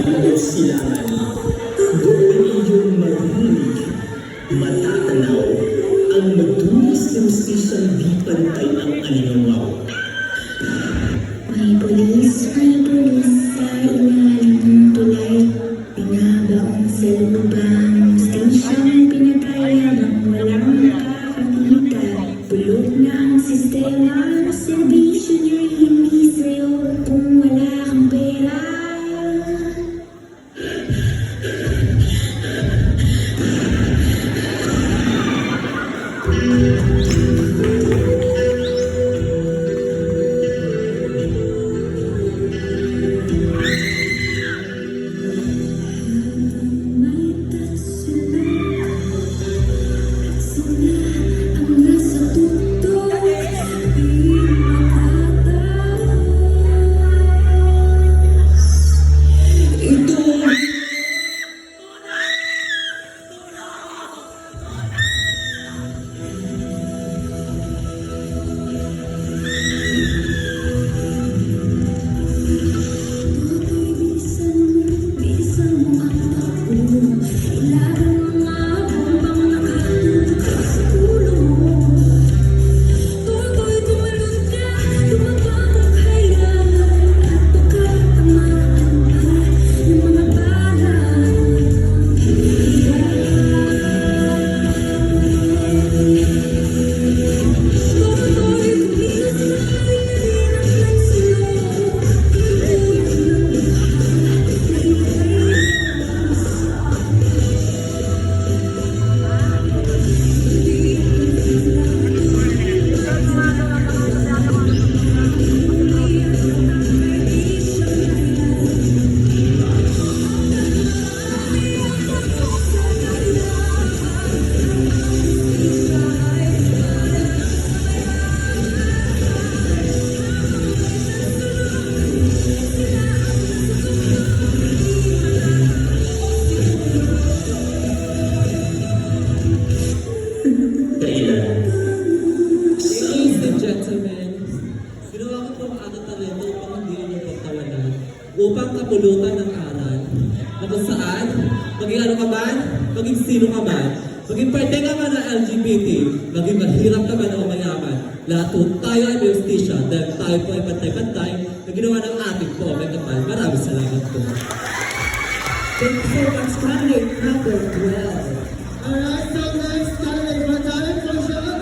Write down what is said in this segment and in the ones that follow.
maliit silangan. Doon iyong marinig, matatanaw, ang madulas ng hustisang di pantay ang alingaw. May pulis sa ilalim ng tulay. Binabaon sa lubang, stisyang pinagkayabang walang nakakakita. Bulog na ang sistema, serbisyo niya'y hindi sa'yo kung wala kang pera. Upang kapulutan ng aral na kung saan, maging ano ka man, maging sino ka man, maging parte ka man ng LGBT, maging mahirap ka man o mayaman, lahat po tayo ay may justisya dahil tayo po ay pantay-pantay na ginawa ng ating po may kapal. Maraming salamat po. Thank you so much, candidate number 12. Alright, so next candidate, my talent for sure.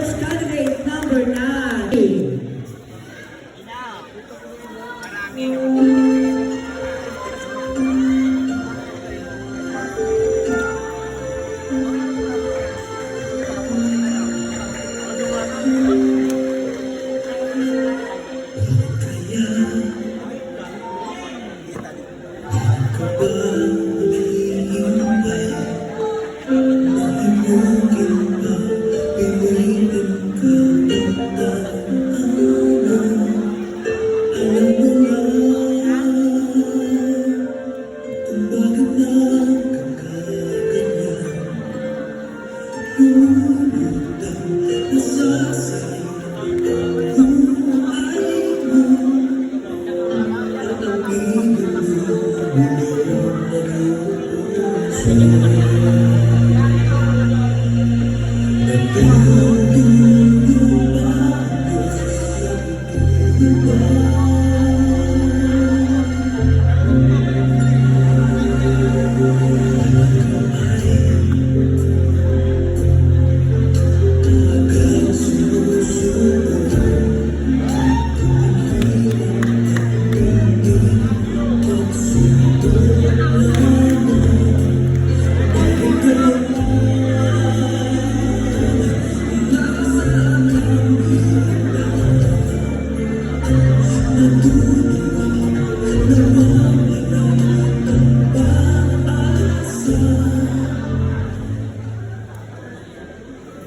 People's Candidate number 9.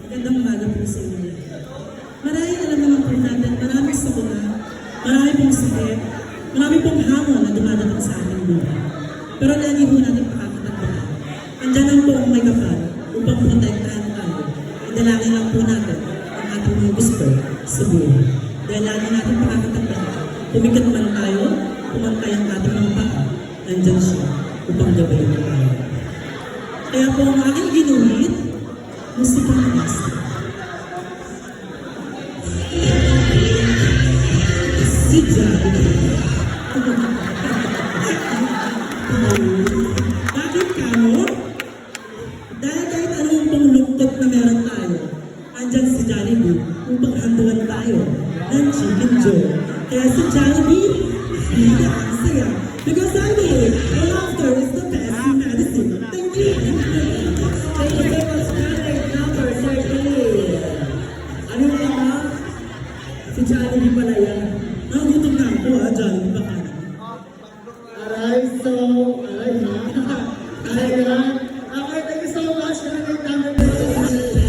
Magandang umaga po sa inyo. Maraming alam naman po natin, maraming sakuna, marami pong sakit, marami pong hamon na dumadating sa ating buhay. Pero lagi po natin pakakatagpahan. Andiyan lang po ang may kapal upang protektahan tayo. Idalangin lang po natin ang ating mga gusto sa buhay. Dahil lagi natin pakakatagpahan. Pumikit man tayo, pumantay ang ating mga paa, nandyan siya upang gabayin tayo. Kaya po ang aking ginuhit, musika na basta. Si Johnny. Bakit kamo? Dahil kahit anong pang luktot na meron tayo, andyan si Jollibee upang handulan tayo ng Chicken Joe. Kaya si Jollibee, hindi ang saya. Because I believe laughter is the best medicine. Thank you. Thank you, People's Candidate number 13. Ano yung mga? Si Jollibee pala yan. Nagutom na ako Jollibee baka. Aray, so, aray ha? Aray ha? Okay, thank you so much. Candidate number 13.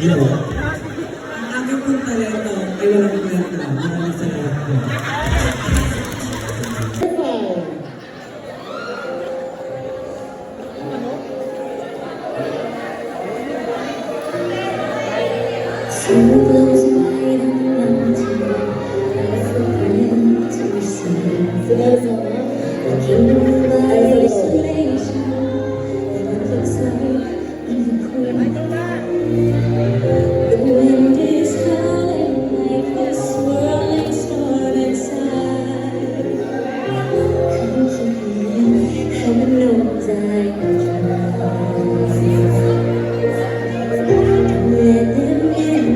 Ang aking pong talento ay walang kwenta. Maraming salamat po. Sun glows white on the mountain, like a wind to receive. The kingdom of isolation, and it looks like I'm the queen. The wind is howling like this swirling storm inside. Come keep me in, heaven knows I can try. Let them in,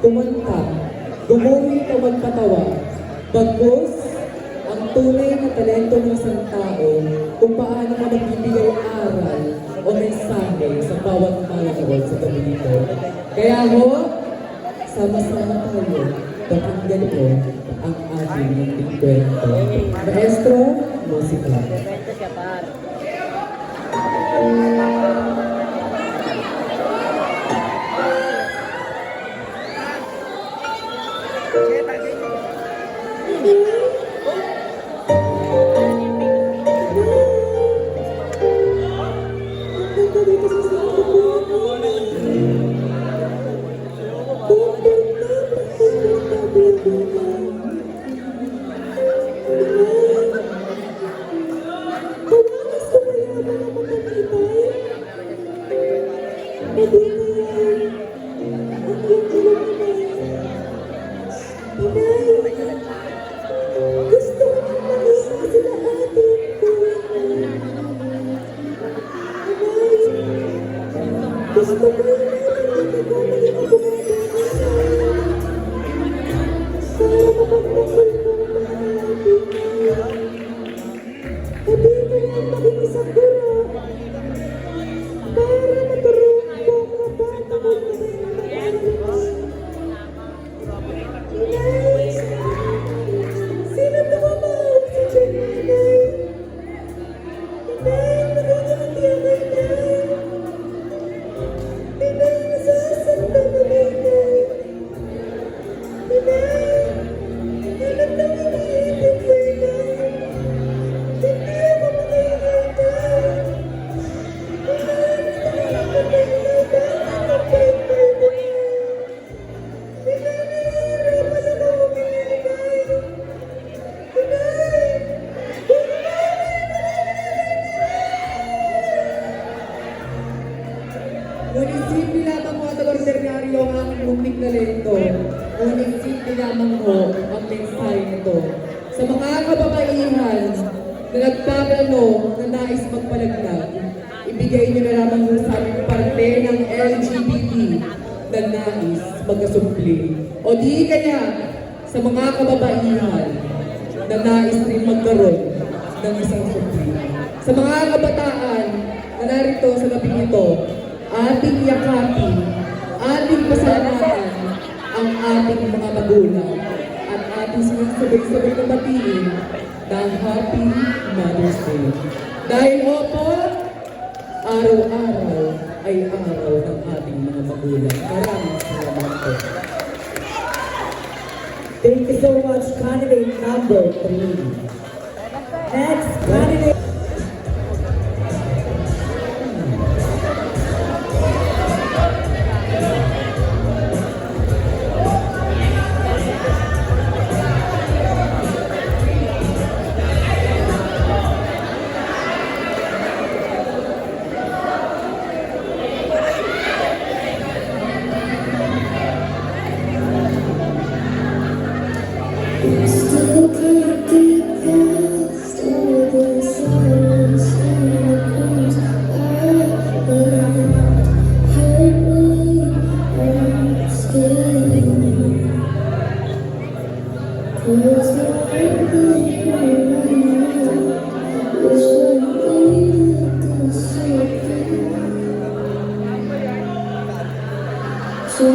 kumanta, gumuhit o magpatawa. Bagkus, ang tunay na talento ng isang tao kung paano ka magbibigay aral o mensahe sa bawat manonood sa gabi nito. Kaya ho, sama-sama tayo, pakinggan ko ang ating munting kwento. Maestro, musika. Ngunit simple lamang mga taga-ordinaryo ang aking munting talento. Ngunit simple lamang ho ang mensahe nito. Sa mga kababaihan na nagpaplano na nais magpalaglag, ibigay niyo na lamang ho sa aming parte ng LGBT na nais magkasumpli. O di kaya sa mga kababaihan na nais rin magkaroon ng isang supli. Sa mga kabataan na narito sa gabing ito, ating yakapin, ating pasalamatan ang ating mga magulang at ating sinasabay-sabay na batiin na Happy Mother's Day. Dahil opo, araw-araw ay araw ng ating mga magulang. Maraming salamat po. Thank you so much, candidate number 3. Next, candidate. Still can't get past all the silence and the comes help me, I'm scared. 'Cause the only thing I know is when we disappear. So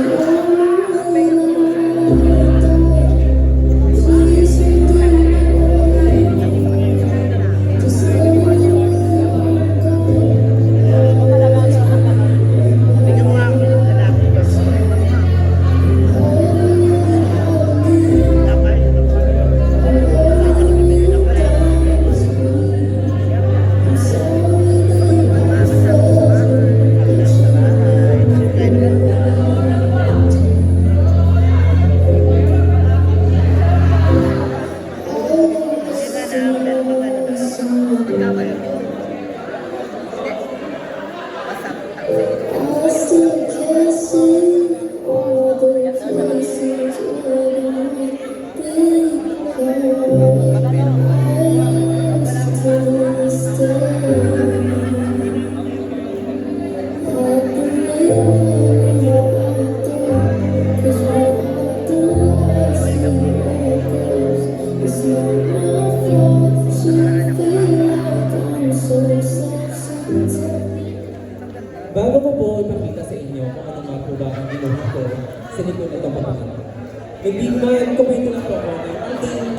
ko na itong papakita. Mag-comment lang po ako ng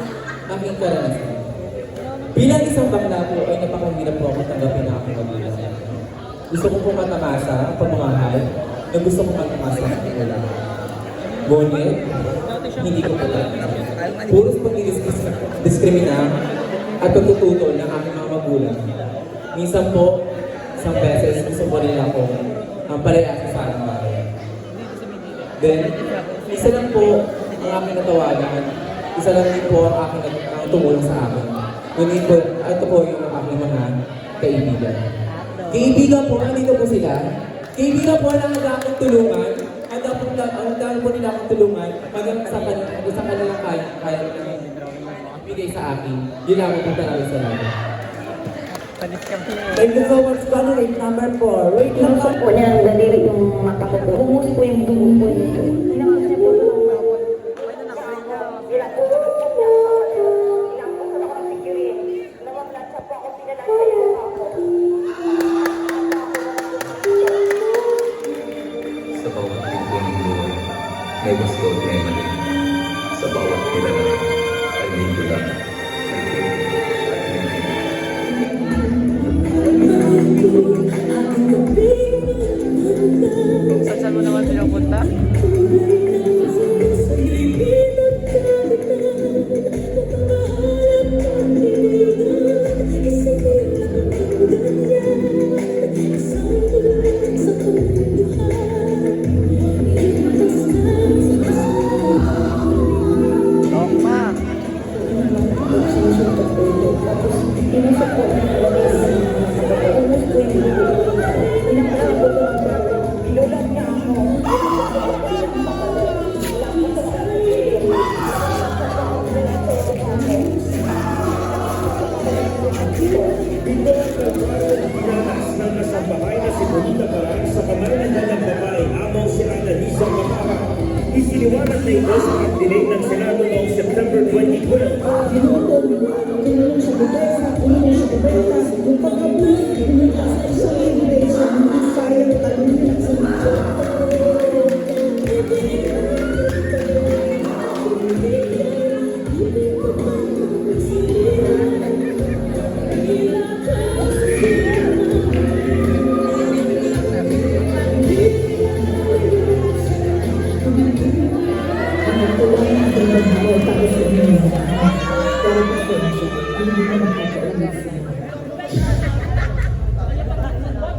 aking karanasan. Bilang isang bakla po ay napakahirap po ako tanggapin na aking magulang. Gusto ko po matamasa ang pamamahal na gusto ko matamasa ang magulang. Ngunit, hindi ko po tanggapin. Puros pag-diskrimina at pagtututol ng aking mga magulang. Minsan po, isang beses, gusto ko rin ako ang palayasa sa aking bahay. Then, isa lang po ang aking natawagan. Isa lang din po ang aking tumulong sa akin. Ngunit po, ito po yung aking mga kaibigan. Kaibigan po, nandito po sila. Kaibigan po na handa akong tulungan. Handa po nila akong tulungan. Sa kanilang kaya bigay sa akin. Yun lang ang punta namin sa lahat. Thank you so much, candidate number 4. Wait lang Pinusok po niya ng daliri yung mata ko po. Humus po yung dugo po nito. Pinapos niya po yung Sa bawat pinto ng buhay, may gusto at may mali. Sa bawat kilala, ay may tula, may kwento, at may hindi. Saan mo naman pinupunta? Tokma! Ng kasambahay na si Bonita Baran sa kamay ng kanyang babae amang si Annalisa Mamara. Isiniwanag na ito sa pagdinig ng Senado noong September 2012.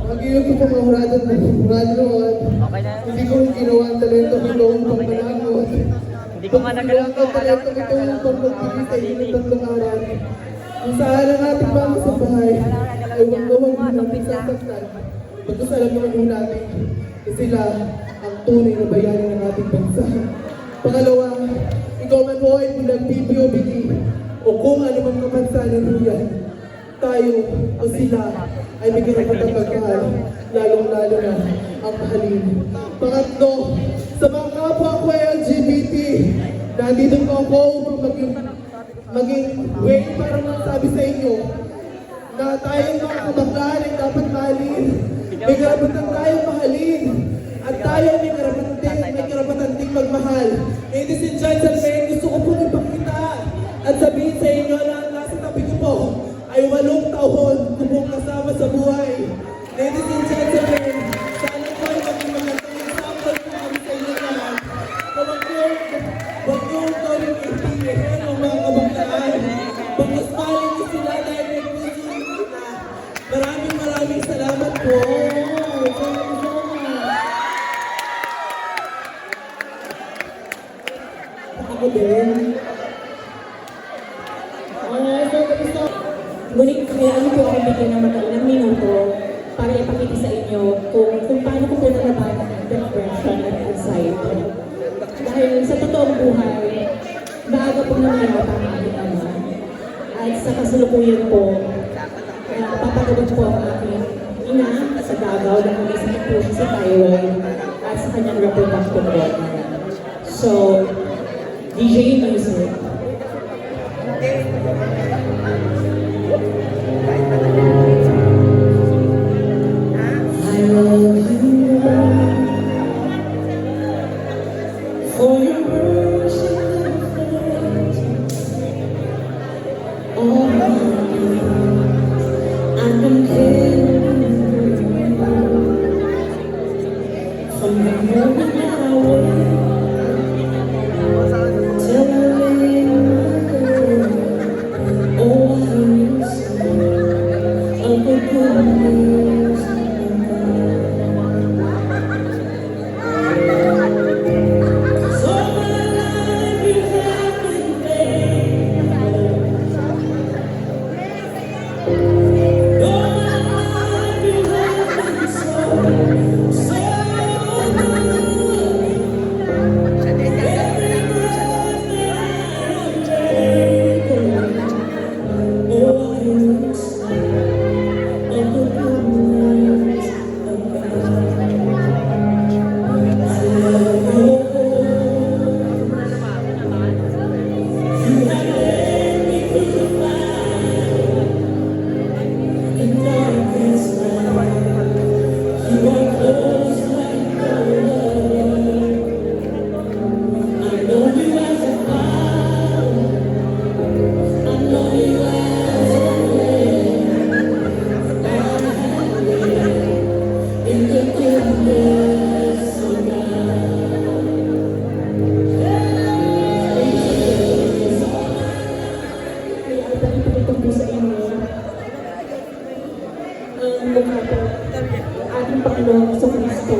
Mag-iyon ko mga hurado at hindi ko ginawa ang talento ko noong pagpanahon. Hindi ko nga nagalaw to. Alam ko Ito yung pagpagpili sa inyo ng tatlong araw. Kung saan ang ating mga sa bahay ay huwag natin sasaktan. Pagkasalam naman po natin na sila ang tunay na bayani ng ating bansa. Pangalawa, ikaw man mo ay pinag-PPOBD o kung ano man kapansanan mo yan, tayo o sila ay may karapatang magmahal, lalong-lalo na ang mahalin. Pangatlo, sa mga kapwa ko ay LGBT, nandito po ako upang maging way para magsabi sa inyo na tayong mga kabanggaan ay dapat mahalin. May karapatan tayong mahalin. At tayo may karapatan ding magmahal. Ladies and gentlemen, gusto ko pong ipakita at sabihin sa inyo na ang nasa tabi ko po ay 8 taon ko pong kasama sa buhay. Ladies and gentlemen, sana po ay maging magandang example po kami sa inyo lahat. So wag niyong gawin ipihin ang mga kabanggaan. Pagkasmalin niyo sila dahil may puso na. Maraming salamat po. Ako din. Ngunit kailangan po ako bigyan ng mga ilang minuto para ipakita sa inyo kung paano ko po nalabanan ang depression at anxiety. Dahil sa totoong buhay, maaga po nangyayat ang aking ama. At sa kasalukuyan po, papagagot po ang aking ina sa Davao dahil may po siya sa thyroid at sa kanyang reproductive organ. So, DJ music. I love you For your worship never fails. Oh, I've been carried from the moment that I wake till I lay my head. Oh, I will sing of the goodness of God. So my life you have been faithful. All my life you have been so, so good. Every breath that I am taking, oh, I will sing of the goodness of God. I love your voice. You have led me through the fire and darkest night. You are close like no other. I know you as a father. I know you as a friend. I have lived in the goodness of God. Kaya ipakita ko sa inyo ang mukha po ng ating Panginoong Jesucristo.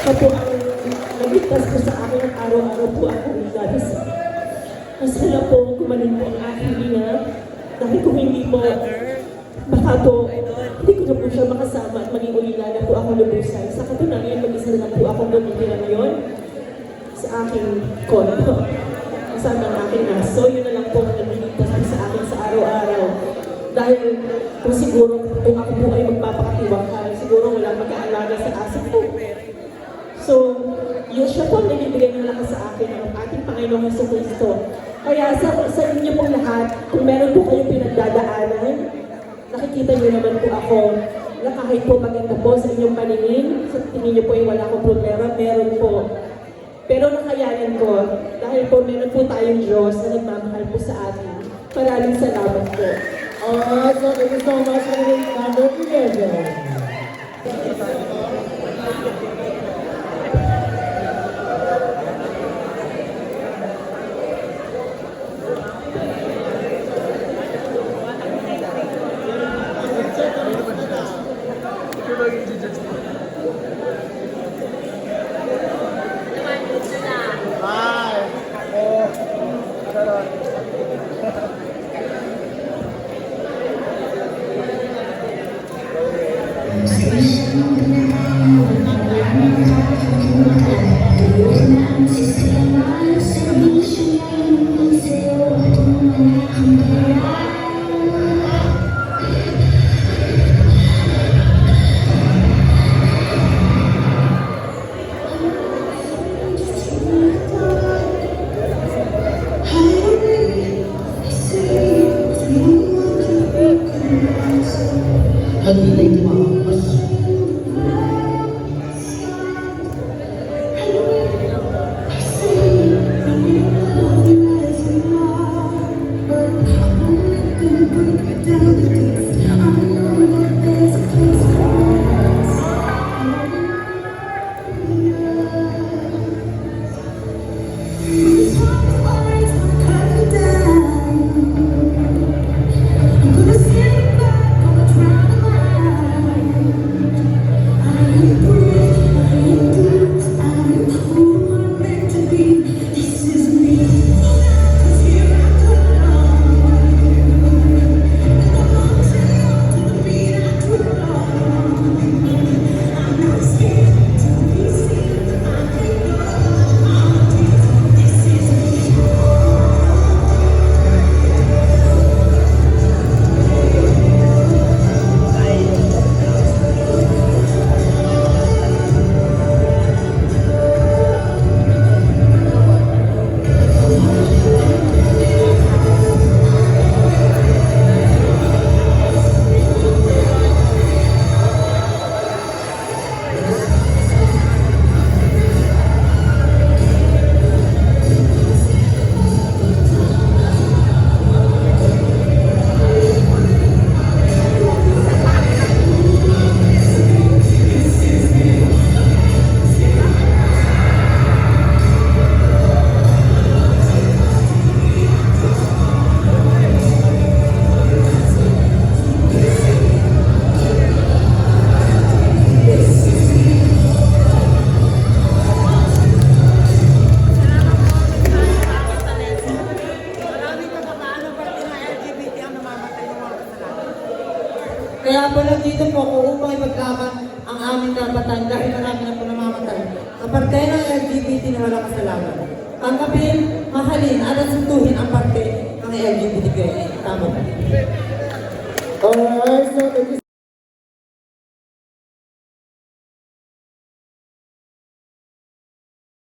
Siya po ang nagligtas ko sa akin at araw-araw po ako nagdadasal. Masaya po gumaling po ang aking ina dahil kung hindi po, baka po hindi ko na po siya makasama at maging ulilan na po ako lubusan. Sa katunayan, mag-isa na po akong gumitira ngayon sa aking kondo. Kasama ang aking aso, yun na lang po ang nagliligtas po sa akin sa araw-araw. Dahil kung siguro kung ako po ay magpapakatiwakal, siguro walang mag-aalaga sa aso po. So, yun siya po ang nagbibigay ng lakas sa akin ng ating Panginoong Jesucristo. Kaya sa inyo pong lahat, kung meron po kayong pinagdadaanan, nakikita niyo naman po ako na kahit po maganda po sa inyong paningin, sa tingin niyo po ay wala akong problema, meron po. Pero nakayanan ko dahil po meron po tayong Diyos na nagmamahal po sa atin. Maraming salamat po. Alright, so thank you so much for the number 11. Station Kaya po nandito po ako upang ipaglaban ang aming karapatan dahil marami na po namamatay. Kaparte ng LGBT na walang kasalanan. Tanggapin, mahalin at sunduhin ang parte ng LGBTQIA. Tama po. Alright, so thank you